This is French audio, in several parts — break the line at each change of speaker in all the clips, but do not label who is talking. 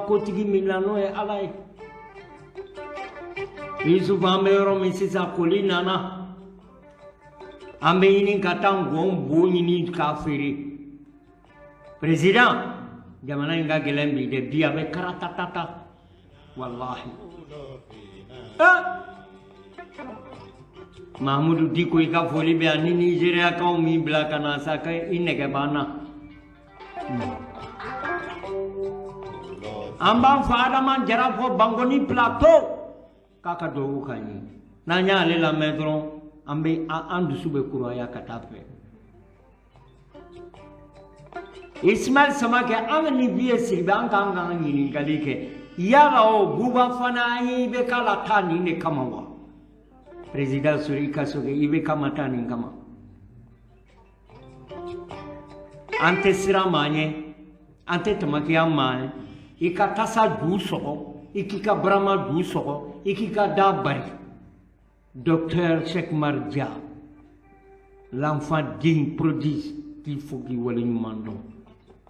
kotigi milano e ala ye Yusuf an bɛ yɔrɔ min sisan koli nana an bɛ ɲini ka taa ngɔn bo ɲini k'a feere président jamana in ka gɛlɛn bi dɛ bi a bɛ karatatata wallahi Mahamudu Diko i ka foli bɛ yan ni Nigériakaw m'i bila ka na sa ka i nɛgɛ b'an na an b'an fa Adama Jara fɔ Bangoni plateau k'a ka duwawu k'an ye n'an y'ale lamɛn dɔrɔn an dusu bɛ kuraya ka taa fɛ Ismail Samakɛ an bɛ nin vie sigi an k'an ka ɲininkali kɛ yala o Buba fana an ye i bɛ k'a la taa nin de kama wa président Sori Kasoge i bɛ kama taa nin kama an tɛ siran maa ɲɛ an tɛ tamakiya maa ɲɛ i ka tasa du sɔgɔ i k'i ka barama du sɔgɔ i k'i ka da bari docteur Cheikh Oumar Dia l'enfant digne prodige qu'il faut k'i waleɲuman dɔn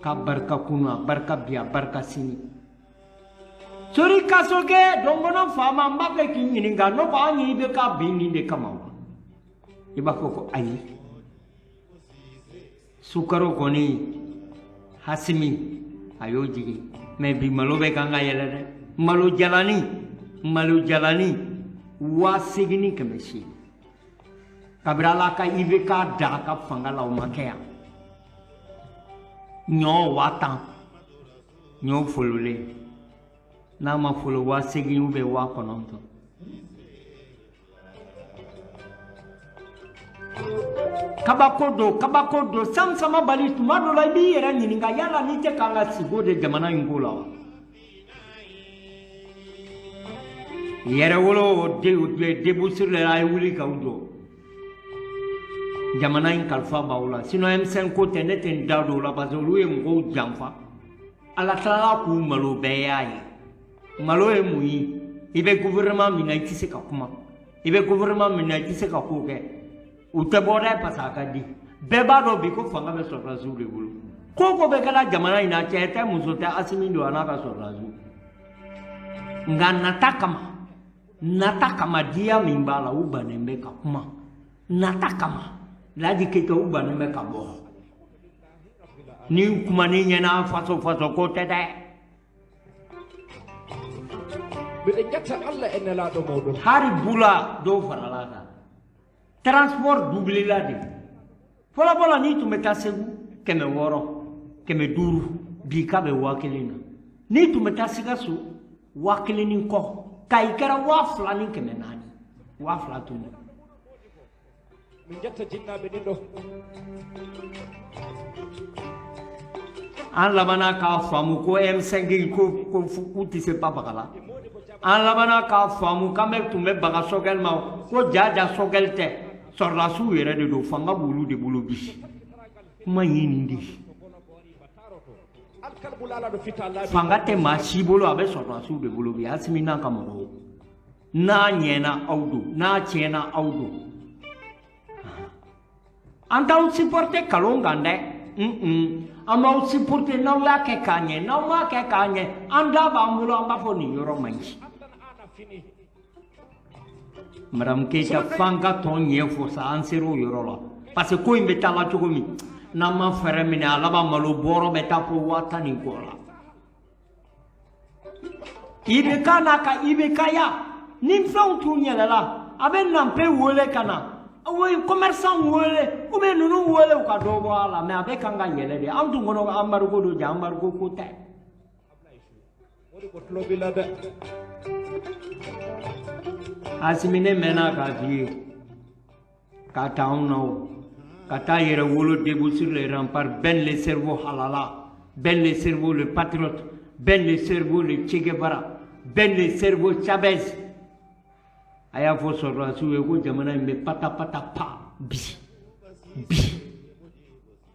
ka barika kunu a barika bi a barika sini Sori Kasoge dɔnkɔnɔ faama n b'a fɛ k'i ɲininka n'o ko an ye i bɛ k'a bin nin de kama wa i b'a fɔ ko ayi Sukaro kɔni Hasimi a y'o jigin mais bi malo bɛ kan ka yɛlɛ dɛ malo jalani 8,800 kabiri Ala ka IBK da a ka fanga la o ma kɛ yan ɲɔ 1000 ɲɔ fololen n'a ma folo 8,000 ou bien 9,000 kabako do sama bali tuma dɔ la i b'i yɛrɛ ɲininka yala n'i tɛ k'an ka sigo de jamana in ko la wa yɛrɛ wolo début sur les rails wuli k'aw jɔ jamana in kalifa b'aw la sinon M5 ko tɛ ne tɛ n da don o la parce que olu ye mɔgɔw janfa Ala tilala k'u malo bɛɛ y'a ye malo ye mun ye i bɛ gouvernement min na i tɛ se ka kuma i bɛ gouvernement min na i tɛ se ka ko kɛ u tɛ bɔ dɛ parce que a ka di bɛɛ b'a dɔn bi ko fanga bɛ sɔrɔdasiw de bolo ko ko bɛ kɛla jamana in na cɛ tɛ muso tɛ Asimi don a n'a ka sɔrɔdasiw nka nata kama diya min b'a la u bannen bɛ ka kuma nata kama Ladi Keita u bannen bɛ ka bɔ ni kuma ni ɲɛna faso ko tɛ dɛ hari bula dɔw farala kan transport doublé de fɔlɔ n'i tun bɛ taa Segu 600 500 bi k'a bɛ 1000 na n'i tun bɛ taa Sikaso 1000 ni kɔ Kayi kɛra 2000 ni 400 2000 tun an labanna k'a faamu ko M5 ko k'u tɛ se Babakala an labanna k'a faamu k'an bɛ tun bɛ baga Sogɛl ma ko jaja Sogɛl tɛ sɔrɔdasiw yɛrɛ de don fanga b'olu de bolo bi kuma ye nin de fanga tɛ maa si bolo a bɛ sɔrɔdasiw de bolo bi Asimi n'a ka mɔgɔw n'a ɲɛna aw don n'a tiɲɛna aw don an t'aw supporter kalon kan dɛ an b'aw supporter n'aw y'a kɛ k'a ɲɛ n'aw m'a kɛ k'a ɲɛ an da b'an bolo an b'a fɔ nin yɔrɔ man ɲi Madame Keita f'an ka tɔn ɲɛfɔ sa an ser'o yɔrɔ la parce que ko in bɛ taa la cogo min n'an ma fɛɛrɛ minɛ a laban malo bɔrɔ bɛ taa fɔ 10,000 ni kɔ la IBK n'a ka IBK-ya ni fɛnw t'u yɛlɛla a bɛ Nanpe wele ka na commerçant wele ou bien ninnu wele u ka dɔ bɔ a la mais a bɛ kan ka yɛlɛ de an tun kɔnɔ embargo don ja embargo ko tɛ Asimi ne mɛnna k'a f'i ye k'a ta anw na o ka taa yɛrɛ wolo debout sur les remparts bɛn le cerveau halala bɛn le cerveau le patriote bɛn le cerveau le Che Guevara bɛn le cerveau Chavez a y'a fɔ sɔrɔdasiw ye ko jamana in bɛ patapata pa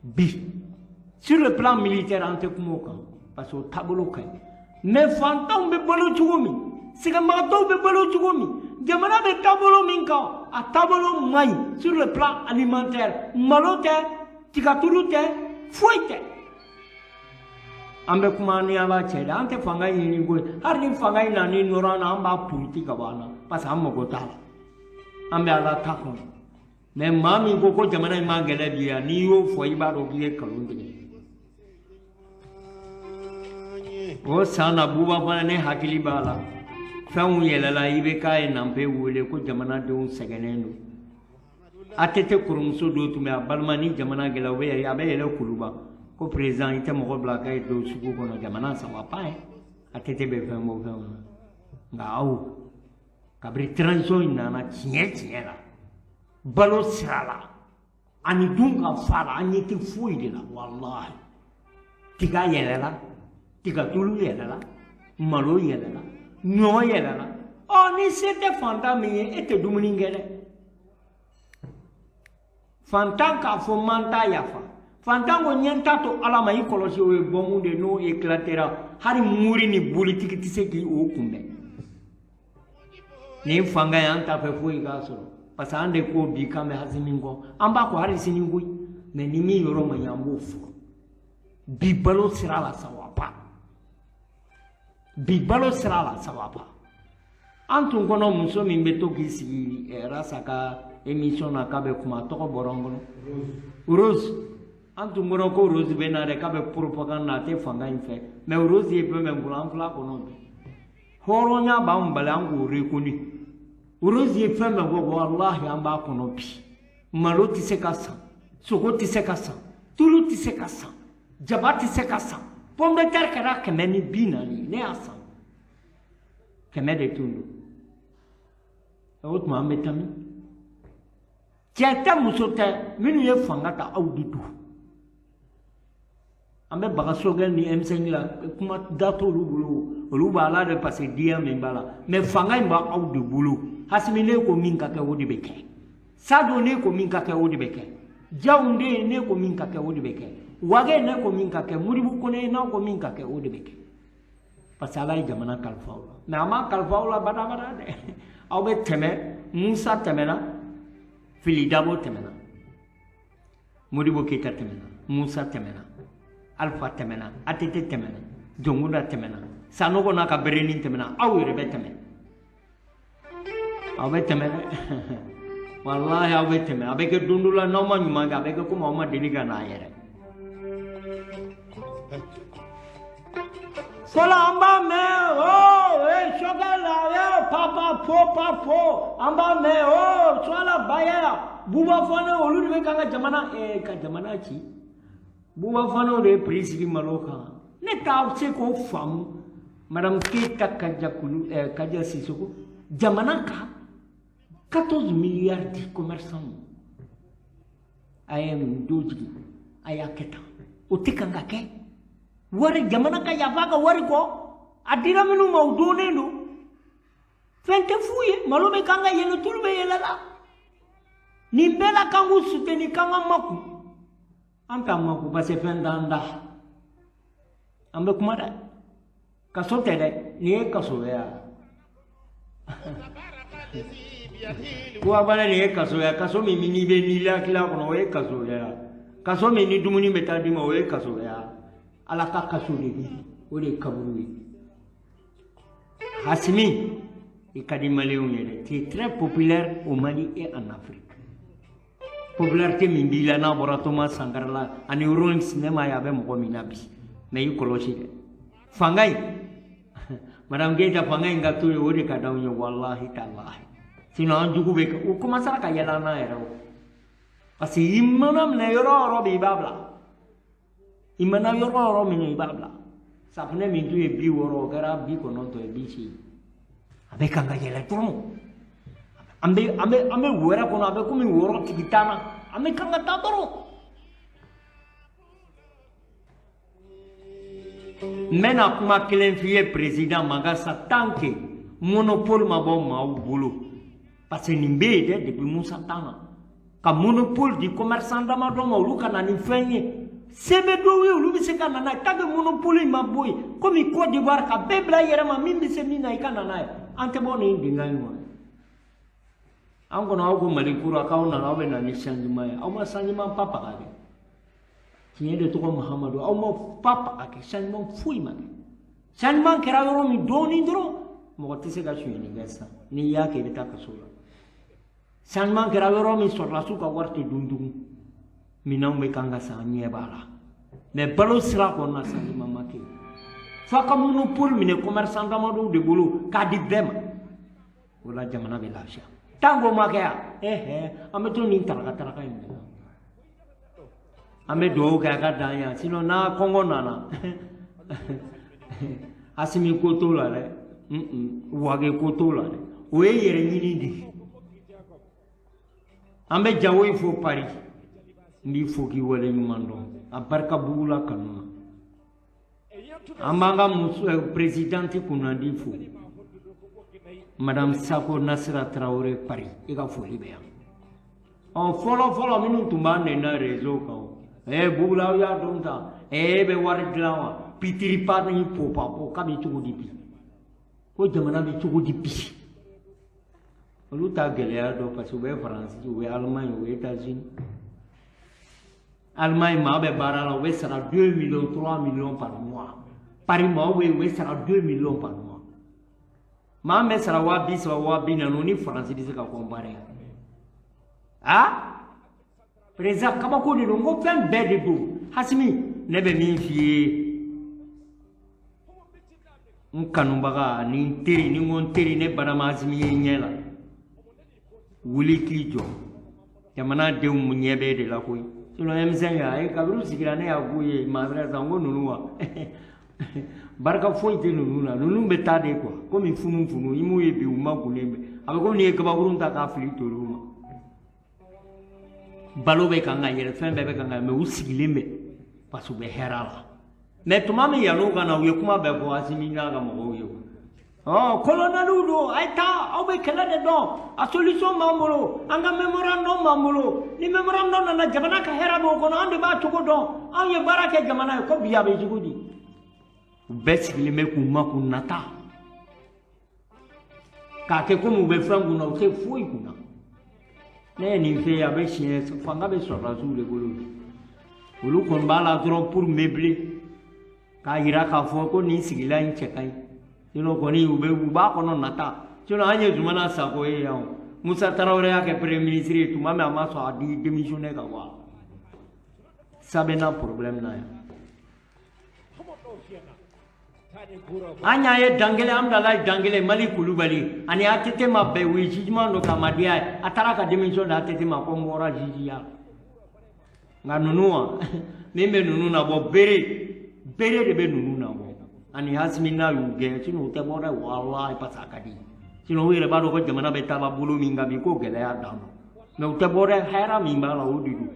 bi sur le plan militaire an tɛ kuma o kan parce que o taabolo ka ɲi mais fantanw bɛ balo cogo min sɛgɛnbagatɔw bɛ balo cogo min jamana bɛ taabolo min kan a taabolo man ɲi sur le plan alimentaire malo tɛ tigatulu tɛ foyi tɛ ambe kuma ni ala cede ante fanga yini go har ni fanga ina ni norana amba politique bana parce amma go tala ambe ala takon mais mami go ko jamana ma gele biya ni yo fo iba do biye kalunde o sana buba fana ne hakili bala fɛnw yɛlɛla i bɛ k'a ye nanpe wele ko jamanadenw sɛgɛnnen don a tɛ kɔrɔmuso dɔ tun bɛ a balima ni jamana gɛlɛ u bɛ a bɛ yɛlɛ kuluba ko président i tɛ mɔgɔ bila k'a ye don sugu kɔnɔ jamana saba pa ye a tɛ bɛ fɛn bɔ fɛnw na nka aw kabiri transition in nana tiɲɛ la balo sira la ani dun ka fa la an ɲɛ tɛ foyi de la walahi tiga yɛlɛla tigatulu yɛlɛla malo yɛlɛla ɲɔ yɛlɛla ni se tɛ fantan min ye e tɛ dumuni kɛ dɛ fantan k'a fɔ man t'a yafa fantan ko ɲɛ t'a to ala ma i kɔlɔsi o ye bɔnmu de n'o éclatera hali muri ni bolitigi tɛ se k'i o kunbɛn nin fanga ye an t'a fɛ foyi k'a sɔrɔ parce que an de ko bi k'an bɛ Hasimi kɔ an b'a kɔ hali sini koyi mais ni min yɔrɔ ma ɲi an b'o fɔ bi balo sira la sa wa pa bi balo sira la ça va pas an tun kɔnɔ muso min bɛ to k'i sigi rasa ka émission na k'a bɛ kuma tɔgɔ bɔra n kɔnɔ Rose an tun kɔnɔ ko Rose bɛ na dɛ k'a bɛ propagande na a tɛ fanga in fɛ mais Rose ye fɛn bɛn bolo an fila kɔnɔ bi hɔrɔnya b'an bali an k'o reconnu Rose ye fɛn bɛn fɔ walahi an b'a kɔnɔ bi malo tɛ se ka san sogo tɛ se ka san tulu tɛ se ka san jaba tɛ se ka san pomme de terre kɛra 140 ne y'a san 100 de tun don o tuma an bɛ tami cɛ tɛ muso tɛ minnu ye fanga ta aw de don an bɛ bagasogɛ ni M5 la kuma da t'olu bolo olu b'a la de parce que diya min b'a la mais fanga in b'aw de bolo Hasimi ne ko min ka kɛ o de bɛ kɛ Sado ne ko min ka kɛ o de bɛ kɛ Jaunde ne ko min ka kɛ o de bɛ kɛ Wage ne ko min ka kɛ Modibo Kone n'a ko min ka kɛ o de bɛ kɛ parce que ala ye jamana kalifa aw la mais a ma kalifa aw la badabada dɛ aw bɛ tɛmɛ Musa tɛmɛna Fili Dabo tɛmɛna Modibo Keyita tɛmɛna Musa tɛmɛna Alpha tɛmɛna ATT tɛmɛna Jonguda tɛmɛna Sanogo n'a ka berenin tɛmɛna aw yɛrɛ bɛ tɛmɛ aw bɛ tɛmɛ dɛ wallahi aw bɛ tɛmɛ a bɛ kɛ don dɔ la n'aw ma ɲuman kɛ a bɛ kɛ komi aw ma deli ka n'a yɛrɛ Sola amba me shogala papa amba me sola baya buba fana olu de kanga jamana ka jamana ci buba fana de prisigi maloka ne ta se ko famu madame Keita Kaja Sissoko jamana ka 14 milliards de commerçants ayam doji ayaketa utikanga ke wari jamana ka yafa ka wari ko adira minu mawdone no fente fuye malo be kanga yelo tulbe yelela ni bela kangu suteni kanga maku anta maku base fendanda ambe kumada kaso tede ni kaso ya kuwa bana ni kaso ya kaso mi ni be ni la kila kono we kaso ya kaso mi ni dumuni betadi mo we kaso ya ala ka kaso de bi o de kaburu Hasimi et Kadi Maléon est très populaire au Mali et en Afrique. Popularité Mimbila na Boratoma Sangarla, en Europe cinéma yabe Mominabi, mais il colosside. Fangai, Madame Geta Fangai Gatu, Odi Kadawi, Wallahi Tallahi. Sinon, du coup, ou comment ça a yalana ero? Parce que Imanam Nayoro Robi Babla. Imana Yoro Romini Babla. Sapne mi tu e bi woro gara bi kono to e bi ci abe kanga yele tomo ambe wora kono abe kumi woro tigitana ambe kanga tatoro mena kuma kelen fiye président magasa tanke monopole mabo mau bulu parce que nimbe de depuis Moussa Tana ka monopole du commerçant dama do mo lu kana ni fenye sebe do we ulu bi se kana na tabe monopole ma boy comme Côte d'Ivoire ka bebla yerama mimbi se mina ikana na ante boni ndinga ngwa ango na ogo malikura ka ona na we na ni changement au ma changement papa ka tiɲɛ de tɔgɔ Mahamadu aw ma papa a kɛ changement foyi ma kɛ changement kɛra yɔrɔ min dɔɔnin dɔrɔn mɔgɔ tɛ se ka sonyɛni kɛ sisan n'i y'a kɛ i bɛ taa kaso la changement kɛra yɔrɔ min sɔrɔdasiw ka wari tɛ dun tugun minɛnw bɛ kan ka san an ɲɛ b'a la mais balo sira kɔnɔna changement ma kɛ f'a ka monopole minɛ commerçant damadɔw de bolo k'a di bɛɛ ma o la jamana bɛ lafiya tant que o ma kɛ yan an bɛ to nin taraka in de la an bɛ dugawu kɛ a ka dan yan sinon n'a kɔngɔ nana Asimi ko t'o la dɛ wage ko t'o la dɛ o ye yɛrɛ ɲini de ye an bɛ Jawoyi fo Paris n b'i fo k'i wale ɲuman dɔn a barika bugu la kanu na an b'an ka présidente kunnandi fo Madame Sako Nasira Traoré Paris i ka foli bɛ yan fɔlɔ minnu tun b'an nɛna réseau kan bugula aw y'a dɔn ta bɛ wari dilan wa pitiri pa ni popa ko k'a bɛ cogo di bi ko jamana bɛ cogo di bi olu t'a gɛlɛya dɔn parce que u bɛ Faransi u bɛ Allemagne u bɛ États-Unis Allemagne maa bɛ baara la u bɛ sara 2 millions 3 millions par mois Paris maa u bɛ sara 2 millions par mois maa bɛ sara 230 240 ni Faransi bɛ se ka comparer président kabako de don ko fɛn bɛɛ de don Hasimi ne bɛ min f'i ye n kanubaga ni n teri ni n ko n teri ne badama Hasimi ye ɲɛ la wuli k'i jɔ jamanadenw ɲɛ bɛ de la koyi sinon M5 a kabiri sigira ne y'a f'u ye maa wɛrɛ san ko ninnu wa barika foyi tɛ ninnu na ninnu bɛ taa de quoi komi funufunu i m'u ye bi u ma gunnen bɛ a bɛ komi n'i ye kabakurun ta k'a fili tolu ma balo bɛ kan ka yɛlɛ fɛn bɛɛ bɛ kan ka mais u sigilen bɛ parce que u bɛ hɛrɛ la mais tuma min yan'u ka na u ye kuma bɛɛ fɔ Asimi n'a ka mɔgɔw ye colonel don a ye taa aw bɛ kɛlɛ de dɔn a solution b'an bolo an ka memorandum b'an bolo ni memorandum nana jamana ka hɛrɛ b'o kɔnɔ an de b'a cogo dɔn anw ye baara kɛ jamana ye ko bi a bɛ cogo di u bɛɛ sigilen bɛ k'u ma k'u nata k'a kɛ komi u bɛ fɛn kunna u tɛ foyi kunna ne ye nin fɛ a bɛ siɲɛ fanga bɛ sɔrɔdasiw de bolo olu kɔni b'a la dɔrɔn pour meubler k'a yira k'a fɔ ko nin sigila in cɛ ka ɲi sinon kɔni u b'a kɔnɔ nata sinon an ye Zumana Sako ye yan Musa Tarawele y'a kɛ premier ministre ye tuma min a ma sɔn a di démissionner ka bɔ a la ça bɛ na problème na yan an y'a ye Dangele Amdalayi Dangele Mali Kulubali ani ATT ma bɛn u ye jugement dɔ k'a ma diya ye a taara ka démission di ATT ma ko n bɔra juge-ya nka ninnu wa min bɛ ninnu nabɔ bere de bɛ ninnu nabɔ ani Hasimi n'a y'u gɛn sinon u tɛ bɔ dɛ walahi parce que a ka di sinon u yɛrɛ b'a dɔn ko jamana bɛ taaba bolo min kan bi ko gɛlɛya dan don mais u tɛ bɔ dɛ hɛrɛ min b'a la o de don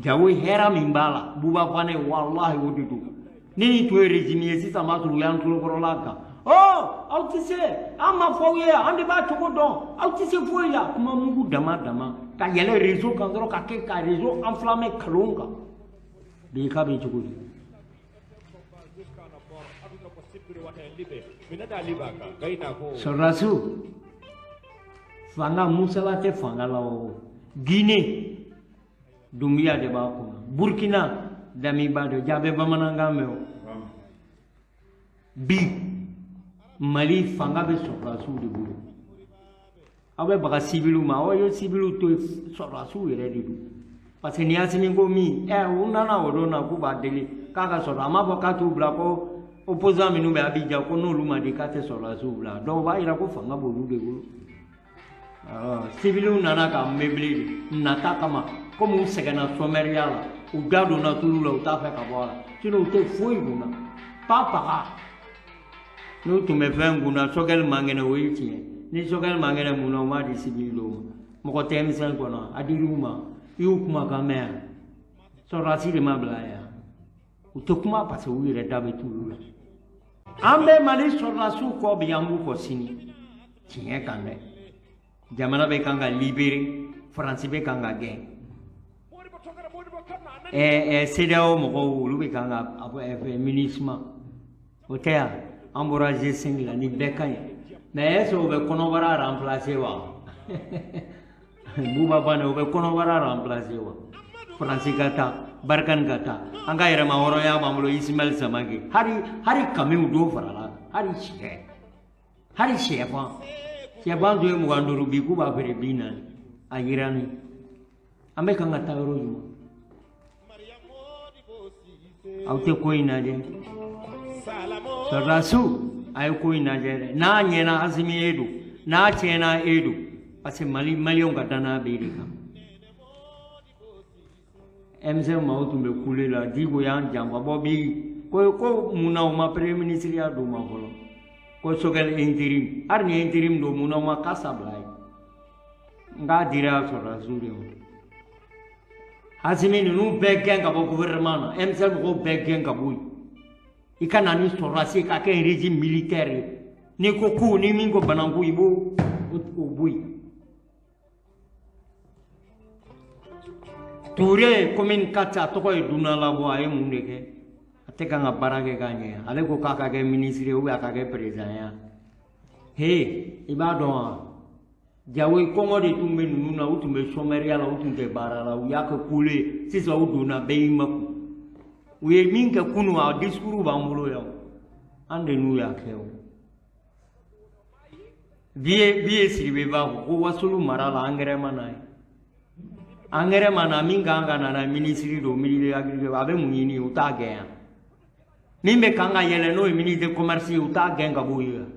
Jawoyi hɛrɛ min b'a la Buba Fane walahi o de don ni nin tun ye régime ye sisan b'a sɔrɔ u y'an tulokɔrɔla kan aw tɛ se an ma fɔ aw ye an de b'a cogo dɔn aw tɛ se foyi la kuma mugu dama ka yɛlɛ réseau kan dɔrɔn ka kɛ ka réseau enflammé kalon kan bi k'a bɛ cogo di sɔrɔdasiw fanga Musala tɛ fanga la o Guinée Dumbuya de b'a kɔnɔ Burkina Dami b'a dɔn jaa bɛ bamanankan mɛn o bi Mali fanga bɛ sɔrɔdasiw de bolo aw bɛ baga civiliw ma aw ye civiliw to sɔrɔdasiw yɛrɛ de don parce que ni Asimi ko min u nana o don na k'u b'a deli k'a ka sɔrɔ a m'a fɔ k'a t'u bila ko opposant minnu bɛ Abidjan ko n'olu ma di k'a tɛ sɔrɔdasiw bila donc o b'a yira ko fanga b'olu de bolo civiliw nana ka meubler nata kama komi u sɛgɛnna sommaire la u da donna tulu la u t'a fɛ ka bɔ a la sinon u tɛ foyi kunna pas paga n'u tun bɛ fɛn kunna Sogɛli Mangɛnɛ o ye tiɲɛ ni Sogɛli Mangɛnɛ munna u m'a di civil dɔw ma mɔgɔ tɛ M5 kɔnɔ a dir'u ma i y'u kumakan mɛn yan sɔrɔdasi de ma bila yan u tɛ kuma parce que u yɛrɛ da bɛ tulu la an bɛ Mali sɔrɔdasiw kɔ bi an b'u kɔ sini tiɲɛ kan dɛ jamana bɛ kan ka libérer Faransi bɛ kan ka gɛn CEDEAO mɔgɔw olu bɛ kan ka MINUSMA o tɛ yan an bɔra G5 la ni bɛɛ ka ɲi mais est-ce que o bɛ kɔnɔbara remplacer wa Buba Fane o bɛ kɔnɔbara remplacer wa Faransi ka taa barkan kata an ka yɛrɛma hɔrɔnya b'an bolo Ismail Samake hari kamiw do farala hari sɛfan do ye 25 bi k'u b'a feere 40 a yirani an bɛ kan ka taa yɔrɔ jumɛn aw tɛ ko in lajɛ sɔrɔdasiw a ye ko in lajɛ dɛ n'a ɲɛna Asimi e don n'a tiɲɛna e don parce que maliyɛnw ka danaya b'e de kan M5 maaw tun bɛ kule la Diko y'an janfa bɔ bi ko mun na u ma premier ministre ya d'u ma fɔlɔ ko Sogɛl intérim hali ni intérim don mun na u ma kasa bila ye n k'a dira sɔrɔdasiw de ma Asimi ninnu bɛɛ gɛn ka bɔ gouvernement na M5 mɔgɔw bɛɛ gɛn ka bɔ yen i ka na ni sɔrɔdasi ka kɛ régime militaire ye n'i ko ku ni min ko bananku i b'o bɔ yen Toure commune 4 a tɔgɔ ye Duna Labo a ye mun de kɛ a tɛ kan ka baara kɛ k'a ɲɛ ale ko k'a ka kɛ ministre ou bien a ka kɛ président ya i b'a dɔn wa Jawoyi kɔngɔ de tun bɛ ninnu na u tun bɛ chômeur ya la u tun tɛ baara la u y'a kɛ kule ye sisan u donna bɛɛ y'i makun u ye min kɛ kunun a discours b'an bolo yan an de n'u y'a kɛ o bi ye Sidibe b'a fɔ ko Wasolo mara la engrais ma na ye engrais ma na min kan ka na na ministre do ministre agriculture a bɛ mun ɲini u t'a gɛn yan min bɛ kan ka yɛlɛ n'o ye ministre commerce ye u t'a gɛn ka bɔ yen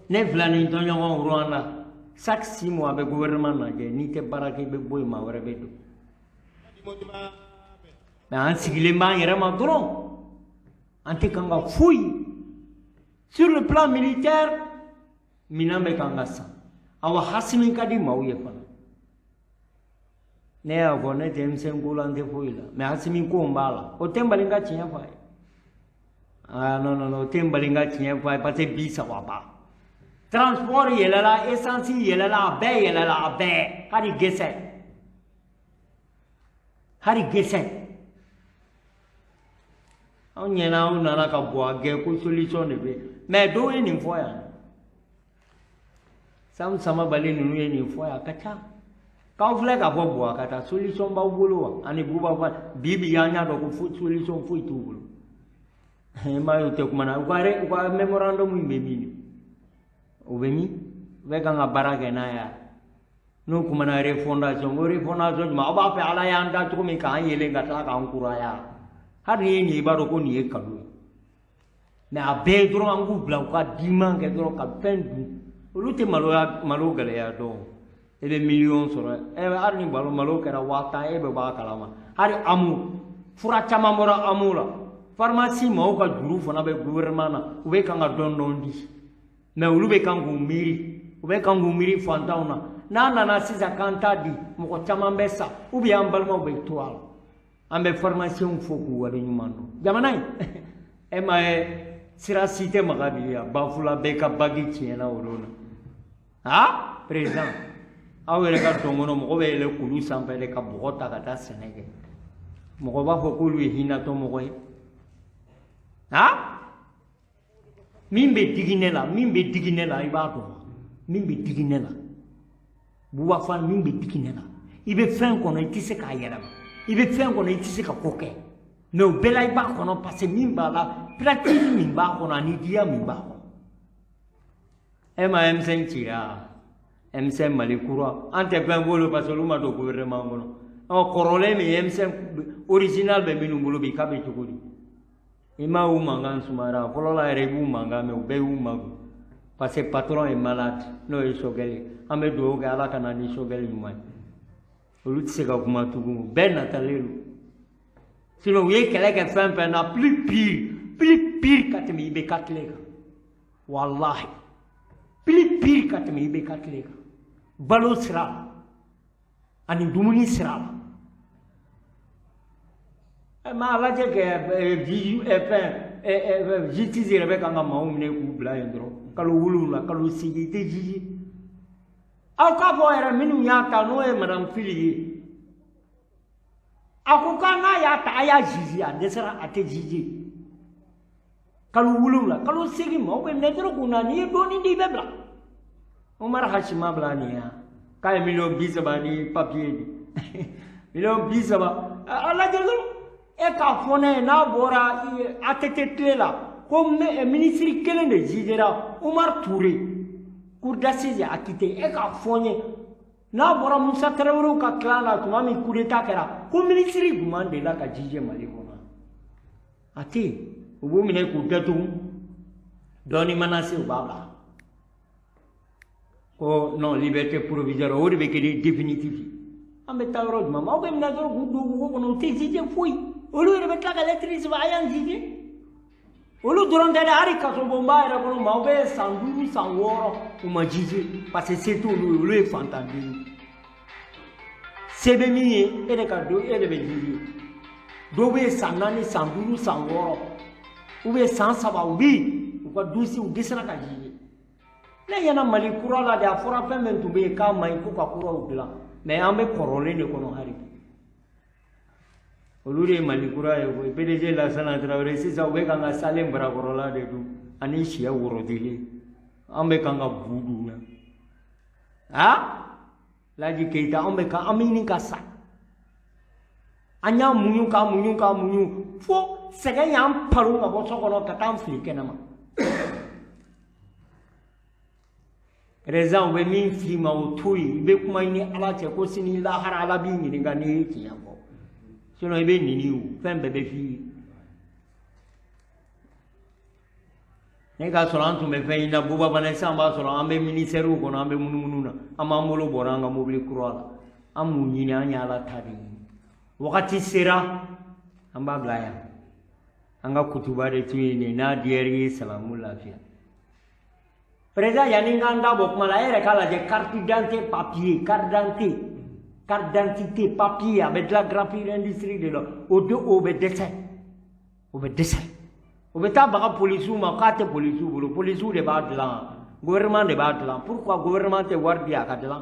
ne fila nin tɔɲɔgɔn Rwanda chaque 6 mois a bɛ gouvernement lajɛ n'i tɛ baara kɛ i bɛ bɔ yen maa wɛrɛ bɛ don mais an sigilen b'an yɛrɛ ma dɔrɔn an tɛ kan ka foyi sur le plan militaire minɛn bɛ kan ka san awa Asimi ka di maaw ye fana ne y'a fɔ ne tɛ M5 ko la n tɛ foyi la mais Asimi ko n b'a la o tɛ n bali n ka tiɲɛ fɔ a ye non o tɛ n bali n ka tiɲɛ fɔ a ye parce que bi saba ba transport yɛlɛla essence yɛlɛla a bɛɛ yɛlɛla a bɛɛ hali gɛsɛ aw ɲɛna aw nana ka bɔ a gɛn ko solution de bɛ mais dɔw ye nin fɔ yan Sam Samabali ninnu ye nin fɔ yan a ka ca k'aw filɛ ka fɔ bɔ a ka taa solution b'aw bolo wa ani Buba Fall bi y'an y'a dɔn ko solution foyi t'u bolo m'a ye o tɛ kuma na u ka memorandum bɛ min o bɛ min u bɛ kan ka baara kɛ n'a ye n'o kumana refondation ko refondation jumɛn aw b'a fɛ Ala y'an da cogo min k'an yelen ka tila k'an kuraya hali ni ye nin i b'a dɔn ko nin ye kalo ye mais a bɛɛ dɔrɔn an k'u bila u ka diman kɛ dɔrɔn ka fɛn dun olu tɛ malo gɛlɛya dɔn e bɛ miliyɔn sɔrɔ hali ni malo kɛra 5000 e bɛ bɔ a kalama hali amu fura caman bɔra amu la pharmacie maaw ka juru fana bɛ gouvernement na u bɛ kan ka dɔn di mais olu bɛ kan k'u miiri fantanw na n'a nana sisan k'an t'a di mɔgɔ caman bɛ sa ou bien an balimaw bɛ to a la an bɛ pharmaciens fo k'u waleɲuman dɔn jamana in e ma ye sira si tɛ maga bi yan Bafula bɛɛ ka bagi tiɲɛna o don na président aw yɛrɛ ka dɔn kɔnɔ mɔgɔ bɛ yɛlɛ kulu sanfɛ de ka bɔgɔ ta ka taa sɛnɛ kɛ mɔgɔ b'a fɔ k'olu ye hinatɔ mɔgɔ ye min bɛ digi ne la i b'a dɔn min bɛ digi ne la Buba Fall min bɛ digi ne la i bɛ fɛn kɔnɔ i tɛ se k'a yɛlɛma i bɛ fɛn kɔnɔ i tɛ se ka ko kɛ mais o bɛɛ la i b'a kɔnɔ parce que min b'a la pratique min b'a kɔnɔ ani diya min b'a kɔnɔ e ma M5 cira M5 Mali kura an tɛ fɛn bolo parce que olu ma don gouvernement kɔnɔ kɔrɔlen min M5 original bɛ minnu bolo bi k'a bɛ cogo di i ma u mankan sumara fɔlɔ la yɛrɛ i b'u mankan mɛn u bɛɛ y'u mago parce que patron est malade n'o ye Sogɛl ye an bɛ dugawu kɛ Ala ka na ni Sogɛl ɲuman ye olu tɛ se ka kuma tugun bɛɛ natalen don sinon u ye kɛlɛ kɛ fɛn fɛn na plus pire ka tɛmɛ IBK tile kan walahi plus pire ka tɛmɛ IBK tile kan balo sira la ani dumuni sira la mais a lajɛ kɛ justice yɛrɛ bɛ kan ka maaw minɛ k'u bila yen dɔrɔn kalo 7 kalo 8 i tɛ juge aw k'a fɔ yɛrɛ minnu y'a ta n'o ye madame Fili ye a ko k'a n'a y'a ta a y'a juge a dɛsɛra a tɛ juge kalo 7 kalo 8 maaw bɛ minɛ dɔrɔn k'u na n'i ye dɔɔnin di i bɛ bila Umar Hashima bila nin yan k'a ye 30 millions ni papier di million 30 ala jalo e ka fone na bora atete tlela comme ministre kelen de jidera Omar Touré cour d'assises akite e ka fone na bora Moussa Traoré ka klana tuma mi coup d'état kera ko ministre gumande la ka jije mali kona ati ubu mine ku datu doni manase ubaba ko non liberté provisoire o be kedi définitive ambe tawro mama o be mina doro gudu ko no te jije foi olu rebe taka lettres ba yan jije olu doron dele hari kaso bomba era kono ma o be sandu sanworo uma jije parce que c'est tout olu e fantandi sebe mi e de ka do e de be jije do be sanani sandu sanworo ou be sansaba ubi ko dusi u disra ka jije ne yana mali kura la da fora payment be ka mai ko ka kura udila mais ambe korole ne kono hari olure mali kura yo ko PDG la sana Traoré sisa ube kanga salem bara korola de du ani shia woro dile ambe kanga budu na ha laji keita ambe ka amini ka sa anya munyu fo sega yam paru ngabo sokono katam flike na ma Rezan we min fi ma otui be kuma ni ala che ko sini la har ala bi ni ga ni ki yabo sino be ni ni fem be fi ne ga so lan tu me fe ina buba bana samba so lan be ministère ko na be munu na ama molo boranga mobile kurala amu ni ni anya ala tadi wakati sera amba blaya anga kutuba de tu ni na dieri salamu lafiya Presa yaninganda bok malaya rekala je carte d'identité papier avec la graphie l'industrie de l'eau au deux au dessin ta baga police ma kate police de badlan gouvernement de badlan pourquoi gouvernement te wardi akadlan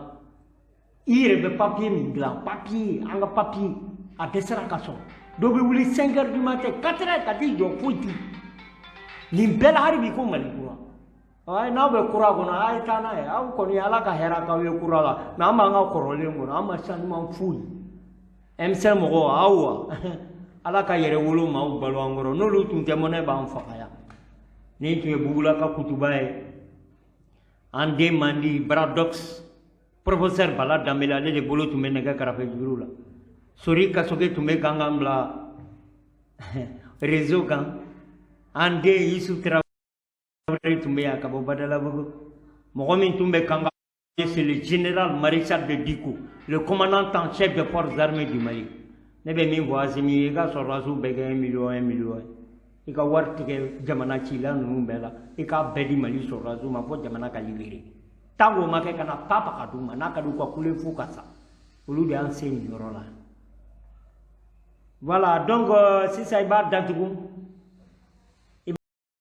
ire be papier minglan papier anga papier a dessin kaso do be wuli 5h du matin 4h kati do fuiti limbel harbi ko malikura ay na be kura gona ay tana e aw ko ni ala ka hera ka we kura la na ma nga korole ngona ama san ma fui emsel mo go awa ala ka yere wolo ma u balo ngoro no lu tun te mone ba am fakaya ni tu bubula ka kutuba e ande mandi paradox professeur bala damela de bolo tu men ga karafe jurula sori ka soge tu me gangambla réseau kan ande isu tra c'est le général maréchal de Diko, le commandant en chef des forces armées du Mali. Ne be mi voici mi ga so rasu be ga 1 million. E ka warti ke jamana chila nu bela. E ka bedi Mali so rasu ma fo jamana ka libéré. Tango ma ke kana papa ka duma na ka du ko kule fu kasa. Olu de enseigne rola. Voilà donc si ça va d'Antigou